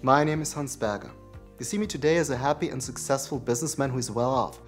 My name is Hans Berger. You see me today as a happy and successful businessman who is well off.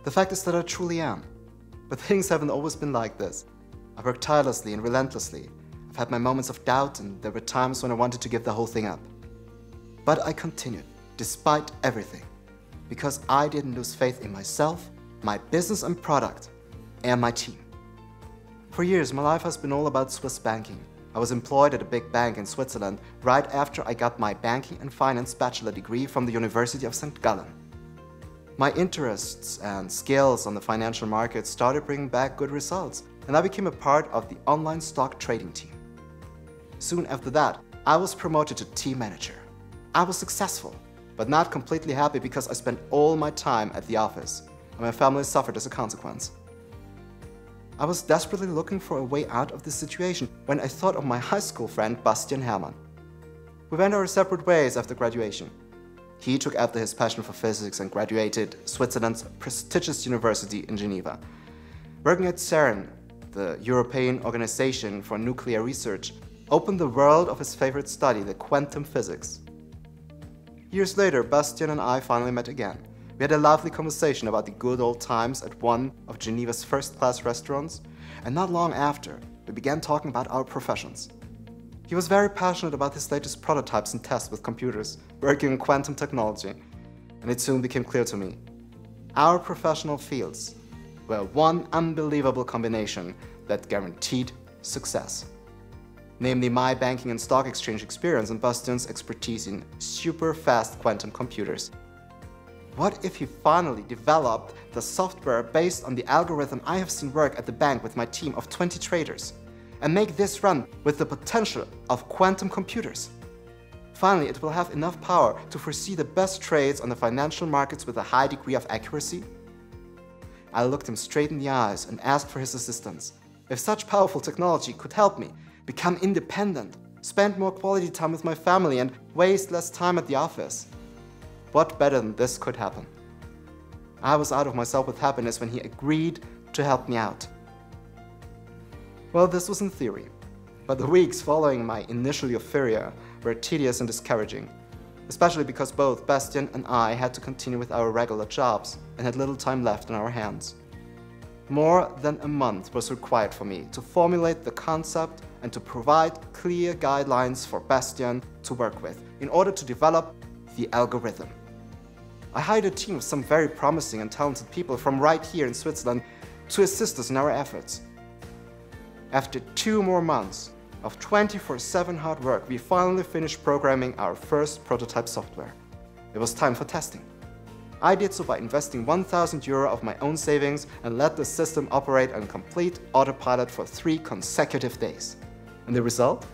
The fact is that I truly am. But things haven't always been like this. I've worked tirelessly and relentlessly. I've had my moments of doubt, and there were times when I wanted to give the whole thing up. But I continued, despite everything, because I didn't lose faith in myself, my business and product, and my team. For years, my life has been all about Swiss banking. I was employed at a big bank in Switzerland right after I got my banking and finance bachelor degree from the University of St. Gallen. My interests and skills on the financial markets started bringing back good results, and I became a part of the online stock trading team. Soon after that, I was promoted to team manager. I was successful, but not completely happy because I spent all my time at the office, and my family suffered as a consequence. I was desperately looking for a way out of this situation when I thought of my high school friend Bastian Hermann. We went our separate ways after graduation. He took after his passion for physics and graduated Switzerland's prestigious university in Geneva. Working at CERN, the European Organization for Nuclear Research, opened the world of his favorite study, the quantum physics. Years later, Bastian and I finally met again. We had a lively conversation about the good old times at one of Geneva's first-class restaurants, and not long after, we began talking about our professions. He was very passionate about his latest prototypes and tests with computers, working in quantum technology, and it soon became clear to me. Our professional fields were one unbelievable combination that guaranteed success. Namely, my banking and stock exchange experience and Bastian's expertise in super-fast quantum computers. What if he finally developed the software based on the algorithm I have seen work at the bank with my team of 20 traders, and make this run with the potential of quantum computers? Finally, it will have enough power to foresee the best trades on the financial markets with a high degree of accuracy? I looked him straight in the eyes and asked for his assistance. If such powerful technology could help me become independent, spend more quality time with my family, and waste less time at the office, what better than this could happen? I was out of myself with happiness when he agreed to help me out. Well, this was in theory, but the weeks following my initial euphoria were tedious and discouraging, especially because both Bastian and I had to continue with our regular jobs and had little time left on our hands. More than a month was required for me to formulate the concept and to provide clear guidelines for Bastian to work with in order to develop the algorithm. I hired a team of some very promising and talented people from right here in Switzerland to assist us in our efforts. After 2 more months of 24/7 hard work, we finally finished programming our first prototype software. It was time for testing. I did so by investing €1,000 of my own savings and let the system operate on complete autopilot for 3 consecutive days. And the result?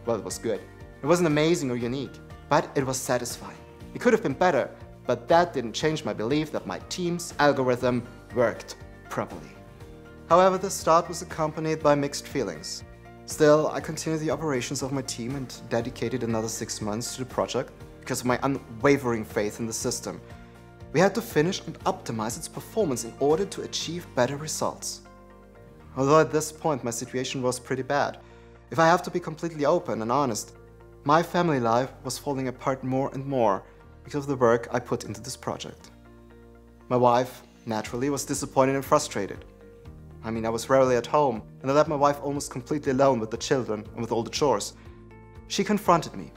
Well, it was good. It wasn't amazing or unique, but it was satisfying. It could have been better, but that didn't change my belief that my team's algorithm worked properly. However, the start was accompanied by mixed feelings. Still, I continued the operations of my team and dedicated another 6 months to the project because of my unwavering faith in the system. We had to finish and optimize its performance in order to achieve better results. Although at this point my situation was pretty bad. If I have to be completely open and honest, my family life was falling apart more and more because of the work I put into this project. My wife, naturally, was disappointed and frustrated. I mean, I was rarely at home, and I left my wife almost completely alone with the children and with all the chores. She confronted me.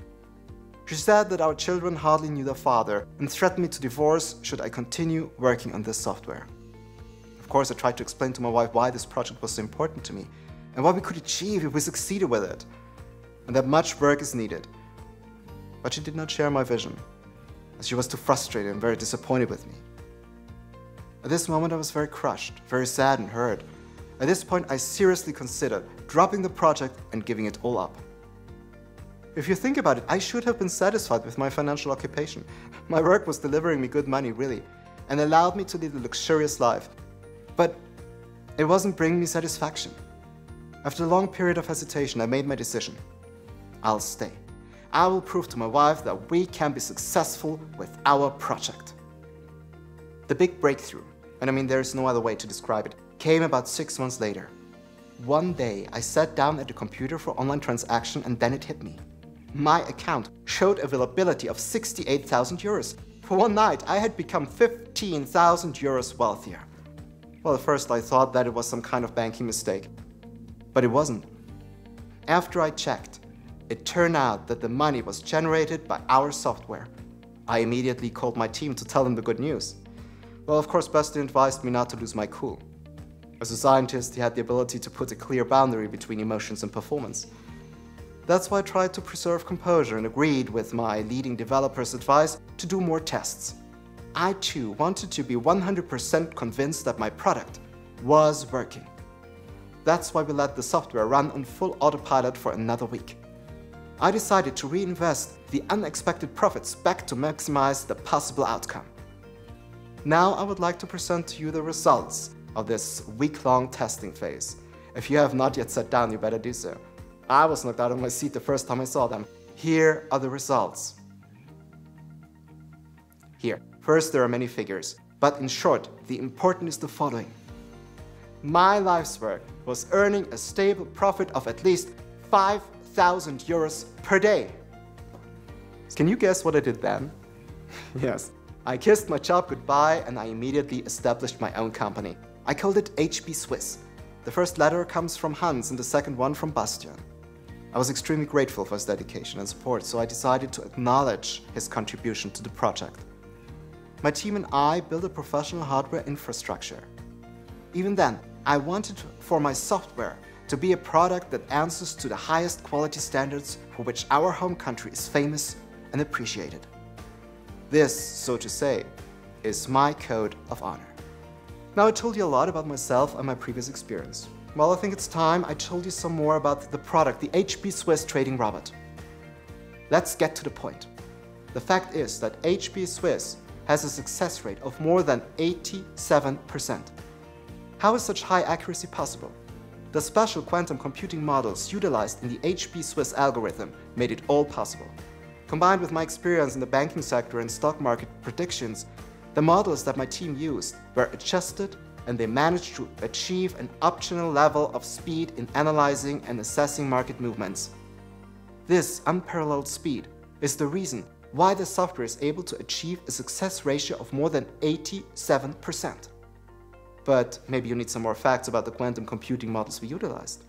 She said that our children hardly knew their father and threatened me to divorce should I continue working on this software. Of course, I tried to explain to my wife why this project was so important to me and what we could achieve if we succeeded with it, and that much work is needed. But she did not share my vision, as she was too frustrated and very disappointed with me. At this moment, I was very crushed, very sad and hurt. At this point, I seriously considered dropping the project and giving it all up. If you think about it, I should have been satisfied with my financial occupation. My work was delivering me good money, really, and allowed me to lead a luxurious life. But it wasn't bringing me satisfaction. After a long period of hesitation, I made my decision. I'll stay. I will prove to my wife that we can be successful with our project. The big breakthrough, and I mean there is no other way to describe it, came about 6 months later. One day I sat down at the computer for online transaction and then it hit me. My account showed availability of 68,000 euros. For one night, I had become 15,000 euros wealthier. Well, at first I thought that it was some kind of banking mistake, but it wasn't. After I checked, it turned out that the money was generated by our software. I immediately called my team to tell them the good news. Well, of course, Bastian advised me not to lose my cool. As a scientist, he had the ability to put a clear boundary between emotions and performance. That's why I tried to preserve composure and agreed with my leading developer's advice to do more tests. I too wanted to be 100% convinced that my product was working. That's why we let the software run on full autopilot for another week. I decided to reinvest the unexpected profits back to maximize the possible outcome. Now I would like to present to you the results of this week-long testing phase. If you have not yet sat down, you better do so. I was knocked out of my seat the first time I saw them. Here are the results. Here, first there are many figures, but in short, the important is the following. My life's work was earning a stable profit of at least 5,000 euros per day. Can you guess what I did then? Yes, I kissed my job goodbye and I immediately established my own company. I called it HB Swiss. The first letter comes from Hans and the second one from Bastian. I was extremely grateful for his dedication and support, so I decided to acknowledge his contribution to the project. My team and I built a professional hardware infrastructure. Even then, I wanted for my software to be a product that answers to the highest quality standards for which our home country is famous and appreciated. This, so to say, is my code of honor. Now, I told you a lot about myself and my previous experience. Well, I think it's time I told you some more about the product, the HB Swiss trading robot. Let's get to the point. The fact is that HB Swiss has a success rate of more than 87%. How is such high accuracy possible? The special quantum computing models utilized in the HB Swiss algorithm made it all possible. Combined with my experience in the banking sector and stock market predictions, the models that my team used were adjusted and they managed to achieve an optimal level of speed in analyzing and assessing market movements. This unparalleled speed is the reason why the software is able to achieve a success ratio of more than 87%. But maybe you need some more facts about the quantum computing models we utilized.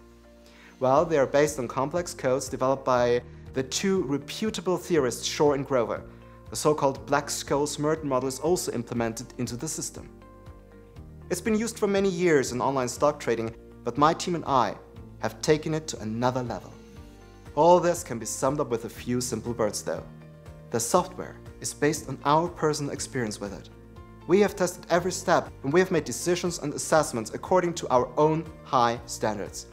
Well, they are based on complex codes developed by the two reputable theorists Shor and Grover. The so-called Black-Scholes-Merton model is also implemented into the system. It's been used for many years in online stock trading, but my team and I have taken it to another level. All this can be summed up with a few simple words though. The software is based on our personal experience with it. We have tested every step and we have made decisions and assessments according to our own high standards.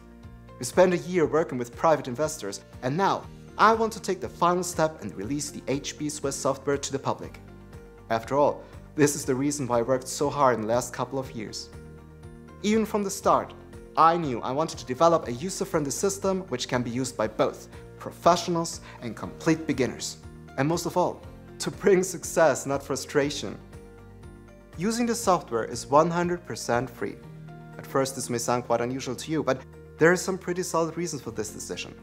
We spent a year working with private investors, and now I want to take the final step and release the HB Swiss software to the public. After all, this is the reason why I worked so hard in the last couple of years. Even from the start, I knew I wanted to develop a user-friendly system which can be used by both professionals and complete beginners. And most of all, to bring success, not frustration. Using the software is 100% free. At first this may sound quite unusual to you, but there are some pretty solid reasons for this decision.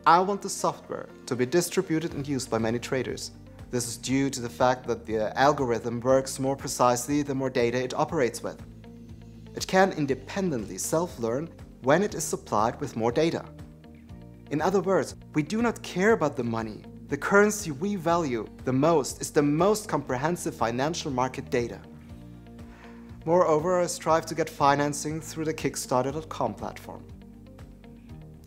I want the software to be distributed and used by many traders. This is due to the fact that the algorithm works more precisely the more data it operates with. It can independently self-learn when it is supplied with more data. In other words, we do not care about the money. The currency we value the most is the most comprehensive financial market data. Moreover, I strive to get financing through the Kickstarter.com platform.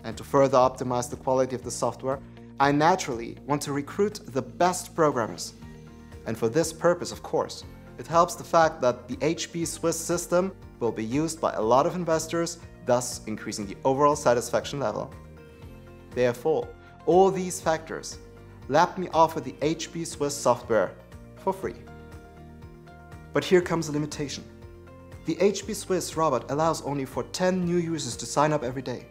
And to further optimize the quality of the software, I naturally want to recruit the best programmers. And for this purpose, of course, it helps the fact that the HB Swiss system will be used by a lot of investors, thus increasing the overall satisfaction level. Therefore, all these factors let me offer the HB Swiss software for free. But here comes a limitation. The HB Swiss robot allows only for 10 new users to sign up every day.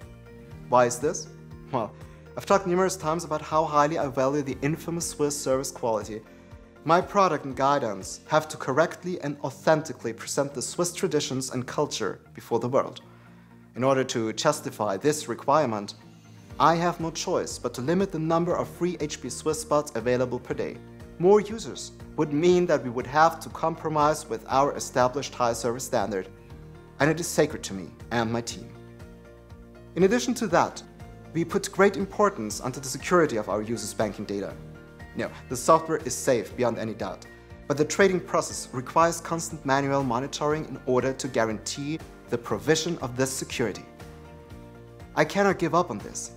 Why is this? Well, I've talked numerous times about how highly I value the infamous Swiss service quality. My product and guidance have to correctly and authentically present the Swiss traditions and culture before the world. In order to justify this requirement, I have no choice but to limit the number of free HB Swiss spots available per day. More users would mean that we would have to compromise with our established high service standard, and it is sacred to me and my team. In addition to that, we put great importance onto the security of our users' banking data. No, the software is safe beyond any doubt, but the trading process requires constant manual monitoring in order to guarantee the provision of this security. I cannot give up on this,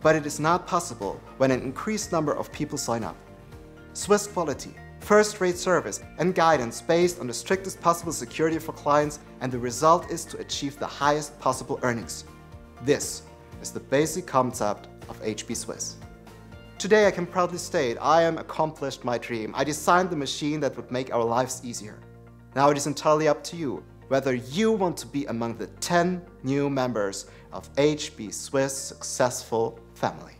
but it is not possible when an increased number of people sign up. Swiss quality, first-rate service, and guidance based on the strictest possible security for clients, and the result is to achieve the highest possible earnings. This is the basic concept of HB Swiss. Today I can proudly state I am accomplished my dream. I designed the machine that would make our lives easier. Now it is entirely up to you whether you want to be among the 10 new members of HB Swiss successful family.